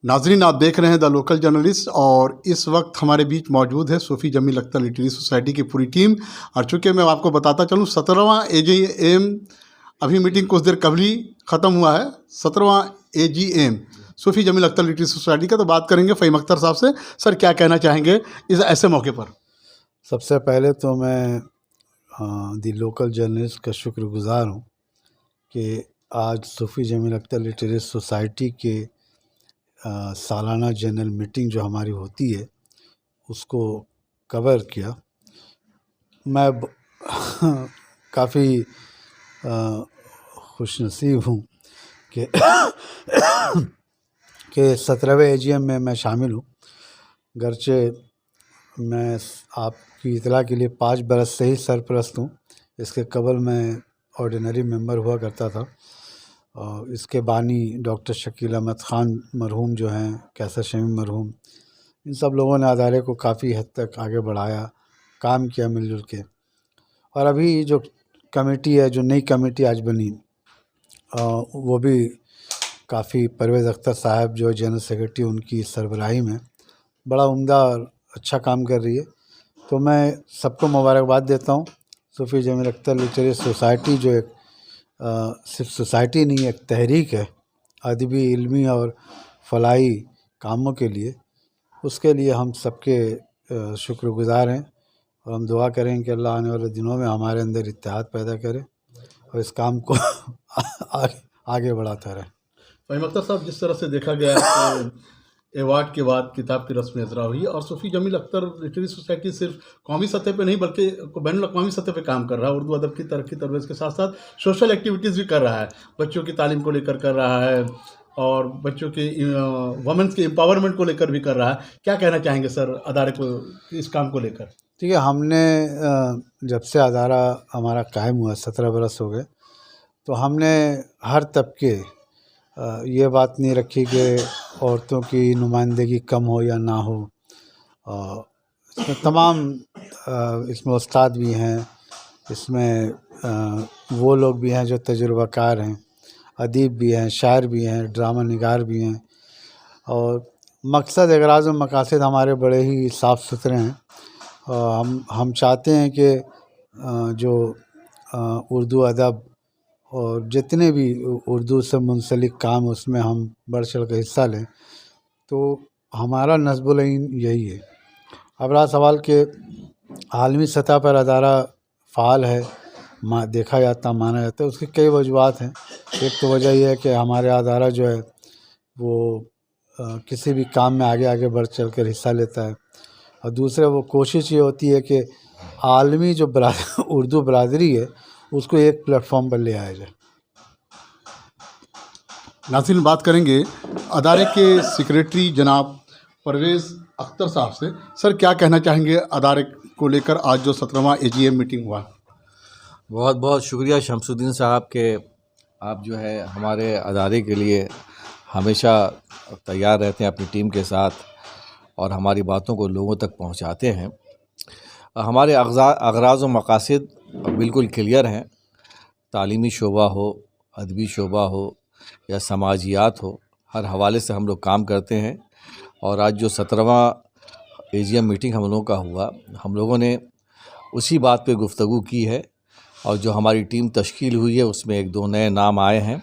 नाजरीन, आप देख रहे हैं द लोकल जर्नलिस्ट और इस वक्त हमारे बीच मौजूद है सूफ़ी जमील अख्तर लिटरेरी सोसाइटी की पूरी टीम। और चूँकि मैं आपको बताता चलूँ 17वां AGM अभी मीटिंग कुछ देर कबल ही ख़त्म हुआ है। 17वां AGM सूफ़ी जमील अख्तर लिटरेरी सोसाइटी का। तो बात करेंगे फ़हीम अख्तर साहब से। सर, क्या कहना चाहेंगे इस ऐसे मौके पर? सबसे पहले तो मैं दी लोकल जर्नलिस्ट का शुक्रगुज़ार हूँ कि आज सूफ़ी जमील अख्तर लिटरेरी सोसाइटी के सालाना जनरल मीटिंग जो हमारी होती है उसको कवर किया। मैं काफ़ी खुशनसीब हूँ कि 17वें AGM में मैं शामिल हूँ। गरचे मैं आपकी इतला के लिए 5 बरस से ही सरपरस्त हूँ। इसके कबल मैं ऑर्डिनरी मेंबर हुआ करता था। इसके बानी डॉक्टर शकील अहमद ख़ान मरहूम जो हैं, कैसर शमीम मरहूम, इन सब लोगों ने अदारे को काफ़ी हद तक आगे बढ़ाया, काम किया मिलजुल के। और अभी जो कमेटी है, जो नई कमेटी आज बनी, वो भी काफ़ी परवेज़ अख्तर साहब जो जनरल सेक्रेटरी, उनकी सरबराही में बड़ा उम्दा और अच्छा काम कर रही है। तो मैं सबको मुबारकबाद देता हूँ। सूफ़ी जमील अख्तर लिटरेरी सोसाइटी जो एक सिर्फ सोसाइटी नहीं, एक तहरीक है अदबी, इल्मी और फलाही कामों के लिए। उसके लिए हम सबके शुक्रगुज़ार हैं और हम दुआ करें कि अल्लाह आने वाले दिनों में हमारे अंदर इत्तेहाद पैदा करे और इस काम को आगे बढ़ाता रहे। फ़हीम अख्तर साहब, जिस तरह से देखा गया है अवार्ड के बाद किताब की रस्म इज़रा हुई और सूफ़ी जमील अख्तर लिटरेरी सोसाइटी सिर्फ कौमी सतह पे नहीं बल्कि बैनुल-अक़वामी सतह पे काम कर रहा है। उर्दू अदब की तरक्की तरवेज़ के साथ साथ सोशल एक्टिविटीज़ भी कर रहा है। बच्चों की तालीम को लेकर कर रहा है और बच्चों के वुमेन्स के एम्पावरमेंट को लेकर भी कर रहा है। क्या कहना चाहेंगे सर अदारे को इस काम को लेकर? ठीक है, हमने जब से अदारा हमारा कायम हुआ 17 बरस हो गए, तो हमने हर तबके ये बात नहीं रखी कि औरतों की नुमाइंदगी कम हो या ना हो। इसमें तमाम इसमें उस्ताद भी हैं, इसमें वो लोग भी हैं जो तजुर्बाकार हैं, अदीब भी हैं, शायर भी हैं, ड्रामा निगार भी हैं। और मकसद एगराज़ व मकासद हमारे बड़े ही साफ़ सुथरे हैं। हम चाहते हैं कि जो उर्दू अदब और जितने भी उर्दू से मुंसलिक काम, उसमें हम बढ़ चढ़ कर हिस्सा लें। तो हमारा नस्बुल ऐन यही है। अब रहा सवाल कि आलमी सतह पर अदारा फ़ाल है, देखा जाता, माना जाता है। उसकी कई वजूहात हैं। एक तो वजह यह है कि हमारे अदारा जो है वो किसी भी काम में आगे आगे बढ़ चढ़ कर हिस्सा लेता है। और दूसरा वो कोशिश ये होती है कि आलमी जो उर्दू बरादरी है उसको एक प्लेटफॉर्म पर ले आया जाए। नाज़रीन, बात करेंगे अदारे के सेक्रेटरी जनाब परवेज़ अख्तर साहब से। सर, क्या कहना चाहेंगे अदारे को लेकर आज जो 17वां AGM मीटिंग हुआ? बहुत बहुत शुक्रिया शमसुद्दीन साहब के आप जो है हमारे अदारे के लिए हमेशा तैयार रहते हैं अपनी टीम के साथ और हमारी बातों को लोगों तक पहुंचाते हैं। हमारे अग़राज़ व मकासद बिल्कुल क्लियर हैं। तालीमी शोबा हो, अदबी शोबा हो या समाजियात हो, हर हवाले से हम लोग काम करते हैं। और आज जो 17वां AGM मीटिंग हम लोगों का हुआ, हम लोगों ने उसी बात पे गुफ्तगू की है। और जो हमारी टीम तश्कील हुई है उसमें 1-2 नए नाम आए हैं,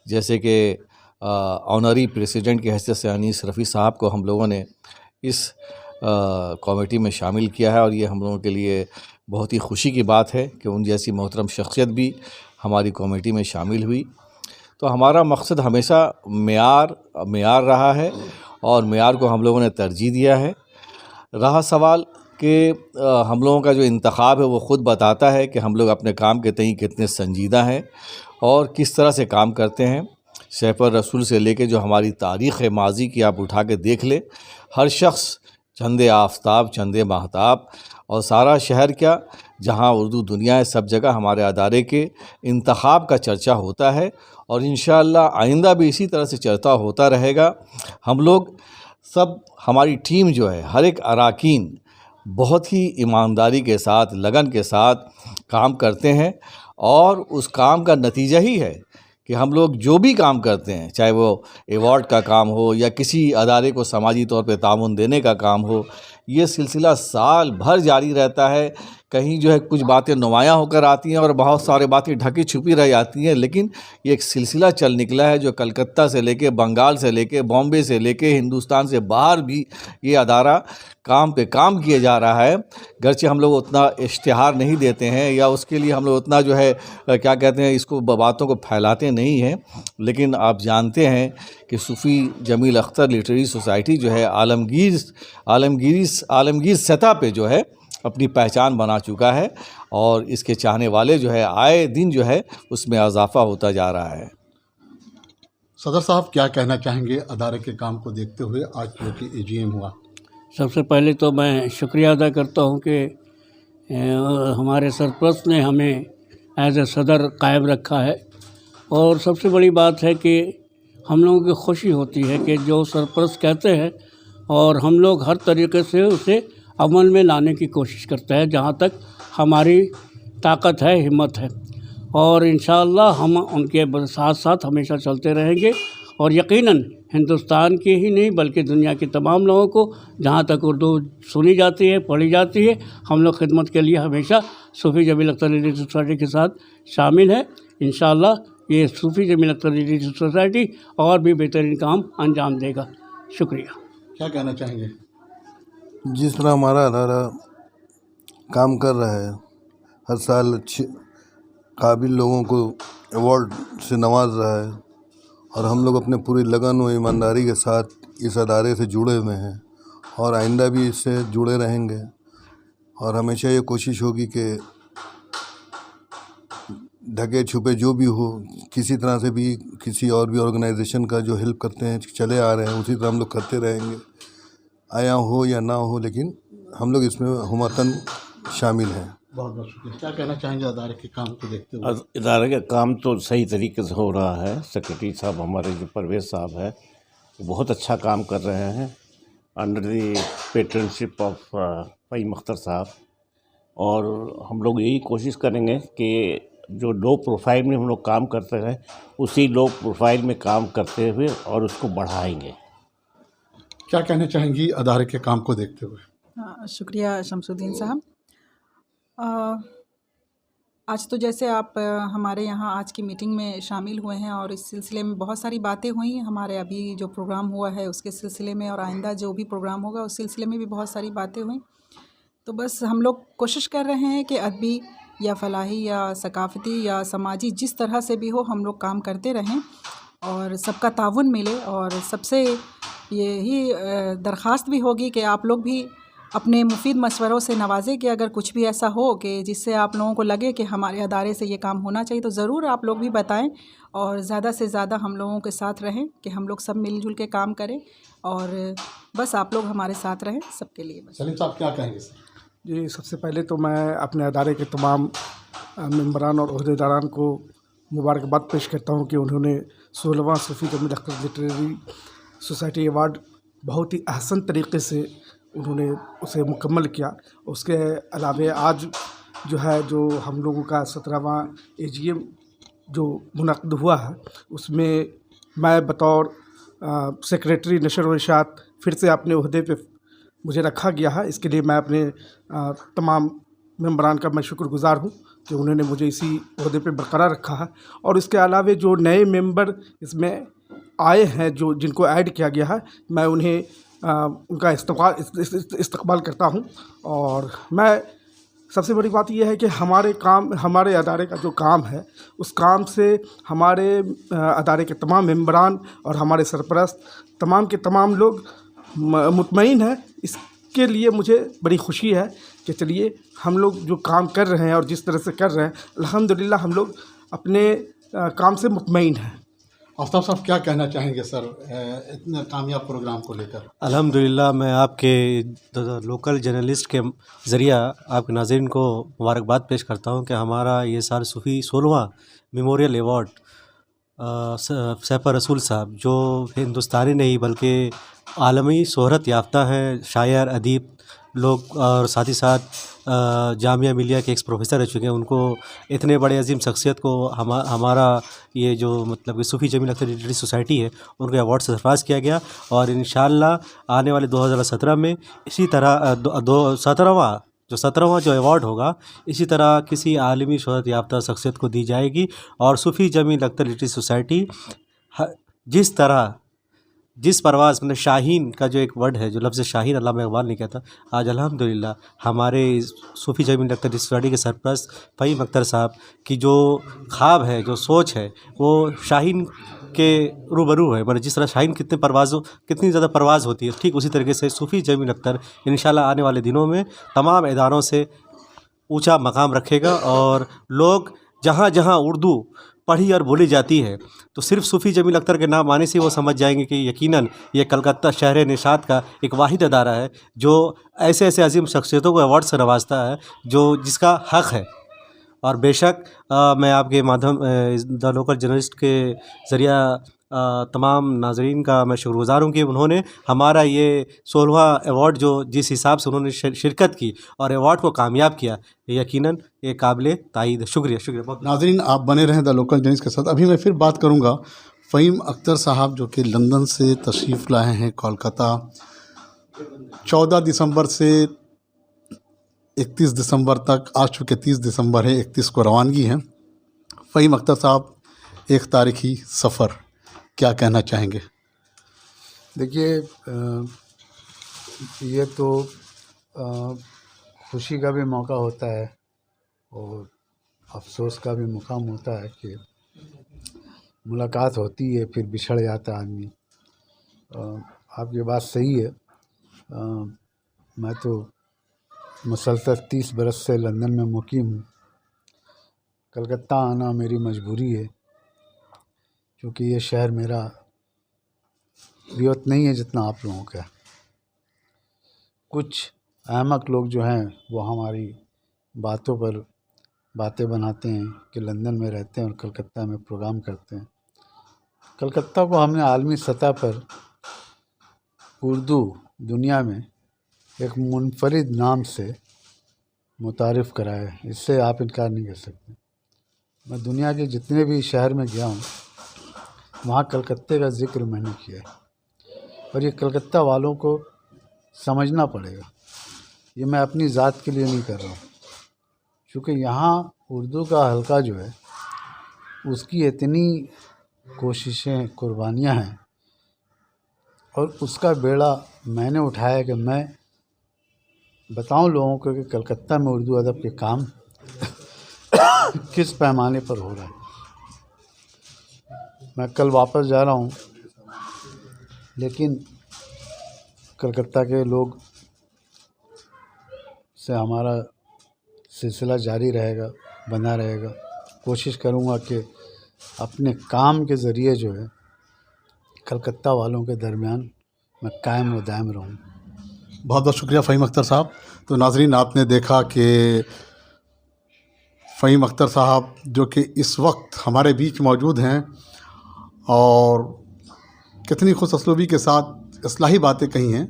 जैसे कि ऑनरी प्रेसिडेंट की हैसियत से अनीस रफ़ी साहब को हम लोगों ने इस कमेटी में शामिल किया है। और ये हम लोगों के लिए बहुत ही खुशी की बात है कि उन जैसी मोहतरम शख्सियत भी हमारी कमेटी में शामिल हुई। तो हमारा मकसद हमेशा मेयार रहा है और मेयार को हम लोगों ने तरजीह दिया है। रहा सवाल कि हम लोगों का जो इंतखाब है वो ख़ुद बताता है कि हम लोग अपने काम के तईं कितने संजीदा हैं और किस तरह से काम करते हैं। सैफ़ुर रसूल से लेके जो हमारी तारीख़ माज़ी की आप उठा के देख ले, हर शख्स चंदे आफ्ताब, चंदे महताब और सारा शहर क्या, जहाँ उर्दू दुनिया है, सब जगह हमारे अदारे के इंतखाब का चर्चा होता है। और इंशाअल्लाह आइंदा भी इसी तरह से चर्चा होता रहेगा। हम लोग सब, हमारी टीम जो है, हर एक अराकीन बहुत ही ईमानदारी के साथ, लगन के साथ काम करते हैं और उस काम का नतीजा ही है کہ ہم لوگ جو بھی کام کرتے ہیں، چاہے وہ ایوارڈ کا کام ہو یا کسی ادارے کو سماجی طور پہ تعاون دینے کا کام ہو، یہ سلسلہ سال بھر جاری رہتا ہے. کہیں جو ہے کچھ باتیں نمایاں ہو کر آتی ہیں اور بہت سارے باتیں ڈھکی چھپی رہ جاتی ہیں، لیکن یہ ایک سلسلہ چل نکلا ہے جو کلکتہ سے لے کے بنگال سے لے کے بامبے سے لے کے ہندوستان سے باہر بھی یہ ادارہ کام پہ کام کیے جا رہا ہے. گرچہ ہم لوگ اتنا اشتہار نہیں دیتے ہیں یا اس کے لیے ہم لوگ اتنا جو ہے کیا کہتے ہیں اس کو باتوں کو پھیلاتے نہیں ہیں، لیکن آپ جانتے ہیں کہ صوفی جمیل اختر لٹریری سوسائٹی جو ہے عالمگیر سطح پہ جو ہے اپنی پہچان بنا چکا ہے، اور اس کے چاہنے والے جو ہے آئے دن جو ہے اس میں اضافہ ہوتا جا رہا ہے. صدر صاحب کیا کہنا چاہیں گے ادارے کے کام کو دیکھتے ہوئے آج جو کہ AGM ہوا؟ سب سے پہلے تو میں شکریہ ادا کرتا ہوں کہ ہمارے سرپرست نے ہمیں ایز اے صدر قائم رکھا ہے، اور سب سے بڑی بات ہے کہ ہم لوگوں کی خوشی ہوتی ہے کہ جو سرپرست کہتے ہیں اور ہم لوگ ہر طریقے سے اسے عمل میں لانے کی کوشش کرتے ہیں جہاں تک ہماری طاقت ہے، ہمت ہے، اور انشاءاللہ ہم ان کے ساتھ ساتھ ہمیشہ چلتے رہیں گے. اور یقیناً ہندوستان کے ہی نہیں بلکہ دنیا کے تمام لوگوں کو جہاں تک اردو سنی جاتی ہے، پڑھی جاتی ہے، ہم لوگ خدمت کے لیے ہمیشہ صوفی جمیل اختر لٹریری سوسائٹی کے ساتھ شامل ہیں. انشاءاللہ یہ صوفی جمیل اختر لٹریری سوسائٹی اور بھی بہترین کام انجام دے گا. شکریہ. کیا کہنا چاہیں گے؟ جس طرح ہمارا ادارہ کام کر رہا ہے، ہر سال اچھے قابل لوگوں کو ایوارڈ سے نواز رہا ہے، اور ہم لوگ اپنے پوری لگن و ایمانداری کے ساتھ اس ادارے سے جڑے ہوئے ہیں اور آئندہ بھی اس سے جڑے رہیں گے. اور ہمیشہ یہ کوشش ہوگی کہ ڈھکے چھپے جو بھی ہو کسی طرح سے بھی کسی اور بھی آرگنائزیشن کا جو ہیلپ کرتے ہیں چلے آ رہے ہیں اسی طرح ہم لوگ کرتے رہیں گے، آیا ہو یا نہ ہو، لیکن ہم لوگ اس میں ہمتاً شامل ہیں. بہت بہت شکریہ. کیا کہنا چاہیں گے ادارے کے کام کو دیکھتے ہوئے؟ ادارے کا کام تو صحیح طریقے سے ہو رہا ہے. سیکرٹری صاحب ہمارے جو پرویز صاحب ہے وہ بہت اچھا کام کر رہے ہیں under the patronship of Fahim Akhtar صاحب، اور ہم لوگ یہی کوشش کریں گے کہ جو لو پروفائل میں ہم لوگ کام کرتے ہیں اسی لو پروفائل میں کام کرتے ہوئے اور اس کو بڑھائیں گے. کیا کہنا چاہیں گی ادارے کے کام کو دیکھتے ہوئے؟ شکریہ شمس الدین صاحب. آج تو جیسے آپ ہمارے یہاں آج کی میٹنگ میں شامل ہوئے ہیں اور اس سلسلے میں بہت ساری باتیں ہوئیں. ہمارے ابھی جو پروگرام ہوا ہے اس کے سلسلے میں اور آئندہ جو بھی پروگرام ہوگا اس سلسلے میں بھی بہت ساری باتیں ہوئیں. تو بس ہم لوگ کوشش کر رہے ہیں کہ ادبی یا فلاحی یا ثقافتی یا سماجی جس طرح سے بھی ہو ہم لوگ کام کرتے رہیں اور سب کا تعاون ملے. اور سب سے یہی درخواست بھی ہوگی کہ آپ لوگ بھی اپنے مفید مشوروں سے نوازیں کہ اگر کچھ بھی ایسا ہو کہ جس سے آپ لوگوں کو لگے کہ ہمارے ادارے سے یہ کام ہونا چاہیے تو ضرور آپ لوگ بھی بتائیں، اور زیادہ سے زیادہ ہم لوگوں کے ساتھ رہیں کہ ہم لوگ سب مل جل کے کام کریں، اور بس آپ لوگ ہمارے ساتھ رہیں سب کے لیے. بس سلیم صاحب کیا کہیں گے؟ جی، سب سے پہلے تو میں اپنے ادارے کے تمام ممبران اور عہدیداران کو مبارکباد پیش کرتا ہوں کہ انہوں نے 16واں صوفی جمیل اختر لٹریری سوسائٹی ایوارڈ بہت ہی احسن طریقے سے انہوں نے اسے مکمل کیا. اس کے علاوہ آج جو ہے جو ہم لوگوں کا 17واں AGM جو منعقد ہوا ہے اس میں میں بطور سیکریٹری نشر و اشاعت پھر سے اپنے عہدے پہ مجھے رکھا گیا ہے. اس کے لیے میں اپنے تمام ممبران کا میں شکر گزار ہوں کہ انہوں نے مجھے اسی عہدے پہ برقرار رکھا ہے. اور اس کے علاوہ جو نئے ممبر اس میں آئے ہیں جن کو ایڈ کیا گیا ہے میں انہیں ان کا استقبال کرتا ہوں. اور میں سب سے بڑی بات یہ ہے کہ ہمارے ادارے کا جو کام ہے اس کام سے ہمارے ادارے کے تمام ممبران اور ہمارے سرپرست تمام کے تمام لوگ مطمئن ہیں. اس کے لیے مجھے بڑی خوشی ہے کہ چلیے ہم لوگ جو کام کر رہے ہیں اور جس طرح سے کر رہے ہیں الحمدللہ ہم لوگ اپنے کام سے مطمئن ہیں. آفتاب صاحب کیا کہنا چاہیں گے سر اتنے کامیاب پروگرام کو لے کر؟ الحمدللہ میں آپ کے لوکل جرنلسٹ کے ذریعہ آپ کے ناظرین کو مبارکباد پیش کرتا ہوں کہ ہمارا یہ سال صوفی 16واں میموریل ایوارڈ سیف رسول صاحب جو ہندوستانی نہیں بلکہ عالمی شہرت یافتہ ہیں، شاعر ادیب लोग और साथ ही साथ जामिया मिलिया के एक्स प्रोफेसर रह चुके हैं, उनको इतने बड़े अजीम शख्सियत को हमारा ये जो मतलब कि सूफ़ी जमील अख्तर लिटरेरी सोसाइटी है उनको अवार्ड से सरफराज किया गया। और इंशाअल्लाह आने वाले 2017 में इसी तरह 17वां जो अवार्ड होगा इसी तरह किसी आलमी शोहरत याफ्ता शख्सियत को दी जाएगी। और सूफ़ी जमील अख्तर लिटरेरी सोसाइटी जिस परवाज़ मतलब शाहीन का जो एक वर्ड है, जो लफ्ज़ शाहीन अल्लामा इक़बाल ने कहता, आज अल्हम्दुलिल्लाह हमारे सूफ़ी जमील अख्तर सोसाइटी के सरपरस्त फ़हीम अख्तर साहब की जो ख्वाब है, जो सोच है, वो शाहीन के रूबरू है। मतलब जिस तरह शाहीन कितनी ज़्यादा परवाज़ होती है, ठीक उसी तरीके से सूफ़ी जमील अख्तर इंशाअल्लाह आने वाले दिनों में तमाम इदारों से ऊँचा मकाम रखेगा। और लोग जहाँ जहाँ उर्दू पढ़ी और बोली जाती है तो सिर्फ सूफ़ी जमील अख्तर के नाम आने से वो समझ जाएंगे कि यकीनन ये कलकत्ता शहर निशात का एक वाहिद अदारा है जो ऐसे ऐसे अजीम शख्सियतों को अवार्ड से नवाजता है जो जिसका हक़ है। और बेशक मैं आपके माध्यम द लोकल जर्नलिस्ट के ज़रिया तमाम नाज़रीन का मैं शुक्रगुज़ार हूँ कि उन्होंने हमारा ये 16वां अवार्ड जो जिस हिसाब से उन्होंने शिरकत की और अवार्ड को कामयाब किया, यकीनन ये काबिल तायीद है। शुक्रिया बहुत। नाज़रीन आप बने रहें द लोकल जर्नलिस्ट के साथ। अभी मैं फिर बात करूंगा फ़हीम अख्तर साहब जो कि लंदन से तशरीफ़ लाए हैं कोलकाता। 14 दिसंबर से 31 दिसंबर तक, आज चूँकि 30 दिसंबर है, 31 को रवानगी है। फ़हीम अख्तर साहब एक तारीख़ी सफ़र, क्या कहना चाहेंगे? देखिए ये तो खुशी का भी मौका होता है और अफसोस का भी मुकाम होता है कि मुलाकात होती है फिर बिछड़ जाता है आदमी। आपकी बात सही है। मैं तो मुसलसल 30 बरस से लंदन में मुकीम हूँ। कलकत्ता आना मेरी मजबूरी है क्योंकि ये शहर मेरा रियत नहीं है जितना आप लोगों का। कुछ अहमक लोग जो हैं वो हमारी बातों पर बातें बनाते हैं कि लंदन में रहते हैं और कलकत्ता में प्रोग्राम करते हैं। कलकत्ता को हमने आलमी सतह पर उर्दू दुनिया में एक मुनफरिद नाम से मुतारिफ़ कराया है, इससे आप इनकार नहीं कर सकते। मैं दुनिया के जितने भी शहर में गया हूँ वहाँ कलकत्ते का ज़िक्र मैंने किया है और ये कलकत्ता वालों को समझना पड़ेगा। ये मैं अपनी ज़ात के लिए नहीं कर रहा हूँ, क्योंकि यहाँ उर्दू का हल्का जो है उसकी इतनी कोशिशें कुर्बानियाँ हैं और उसका बेड़ा मैंने उठाया कि मैं बताऊं लोगों को कि कलकत्ता में उर्दू अदब के काम किस पैमाने पर हो रहा है। मैं कल वापस जा रहा हूं, लेकिन कलकत्ता के लोग से हमारा सिलसिला जारी रहेगा, बना रहेगा। कोशिश करूंगा कि अपने काम के ज़रिए जो है कलकत्ता वालों के दरमियान मैं कायम व दायम रहूँ। बहुत बहुत शुक्रिया फ़हीम अख्तर साहब। तो नाज़रीन आपने देखा कि फ़हीम अख्तर साहब जो कि इस वक्त हमारे बीच मौजूद हैं और कितनी खुश असलूबी के साथ इस्लाही बातें कही हैं।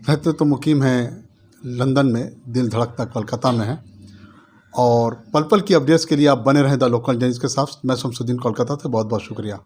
रहते तो मुकीम हैं लंदन में, दिल धड़कता कोलकाता में है। और पल पल की अपडेट्स के लिए आप बने रहें द लोकल जर्नलिस्ट के साथ। मैं शमसुद्दीन कोलकाता से, बहुत बहुत शुक्रिया।